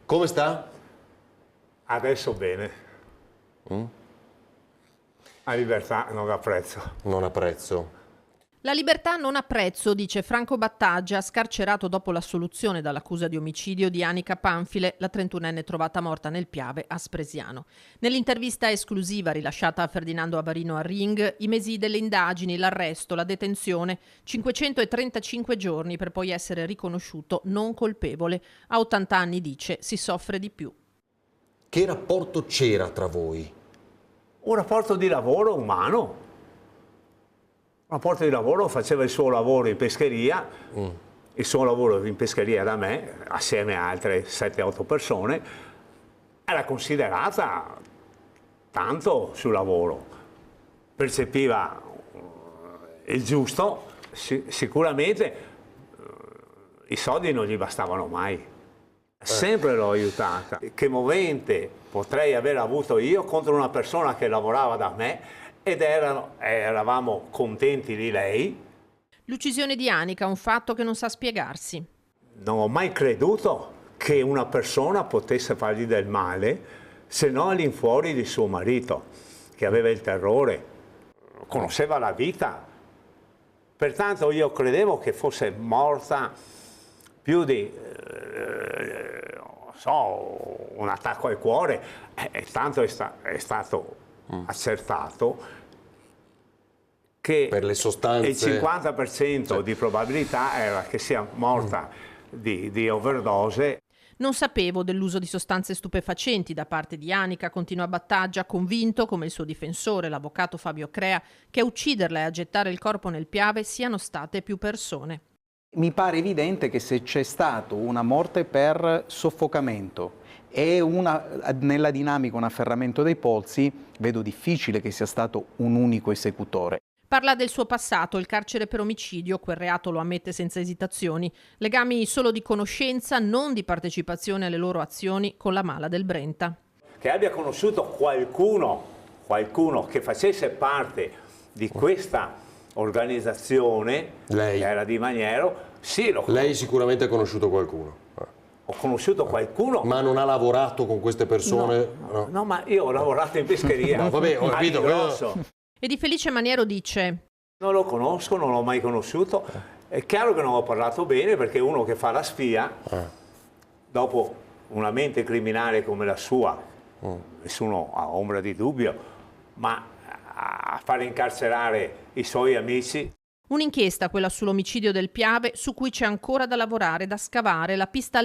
Come sta? Adesso bene. La libertà non ha prezzo. Non ha prezzo. La libertà non ha prezzo, dice Franco Battaglia, scarcerato dopo l'assoluzione dall'accusa di omicidio di Anica Panfile, la 31enne trovata morta nel Piave a Spresiano. Nell'intervista esclusiva rilasciata a Ferdinando Avarino a Ring, i mesi delle indagini, l'arresto, la detenzione, 535 giorni per poi essere riconosciuto non colpevole. A 80 anni, dice, si soffre di più. Che rapporto c'era tra voi? Un rapporto di lavoro umano. Un rapporto di lavoro, faceva il suo lavoro in pescheria, il suo lavoro in pescheria da me, assieme a altre 7-8 persone, era considerata tanto sul lavoro. Percepiva il giusto, sicuramente i soldi non gli bastavano mai. Sempre l'ho aiutata. Che movente potrei aver avuto io contro una persona che lavorava da me ed eravamo contenti di lei. L'uccisione di Anica, un fatto che non sa spiegarsi. Non ho mai creduto che una persona potesse fargli del male se non all'infuori di suo marito, che aveva il terrore, conosceva la vita. Pertanto io credevo che fosse morta più di un attacco al cuore, e tanto è stato accertato che Per le sostanze... il 50% di probabilità era che sia morta di overdose. Non sapevo dell'uso di sostanze stupefacenti da parte di Anica, continua Battaglia, convinto, come il suo difensore, l'avvocato Fabio Crea, che a ucciderla e a gettare il corpo nel Piave siano state più persone. Mi pare evidente che se c'è stato una morte per soffocamento e nella dinamica un afferramento dei polsi, vedo difficile che sia stato un unico esecutore. Parla del suo passato, il carcere per omicidio, quel reato lo ammette senza esitazioni, legami solo di conoscenza, non di partecipazione alle loro azioni con la mala del Brenta. Che abbia conosciuto qualcuno che facesse parte di questa organizzazione, Lei. che era Di Maniero, sì, Lei sicuramente ha conosciuto qualcuno. ho conosciuto qualcuno. Ma non ha lavorato con queste persone? No, ma io ho lavorato in pescheria. No, vabbè, ho a capito, ridosso. E di Felice Maniero dice: Non lo conosco, non l'ho mai conosciuto. È chiaro che non ho parlato bene, perché uno che fa la spia, dopo una mente criminale come la sua, nessuno ha ombra di dubbio, ma a fare incarcerare i suoi amici. un'inchiesta, quella sull'omicidio del Piave, su cui c'è ancora da lavorare, da scavare, la pista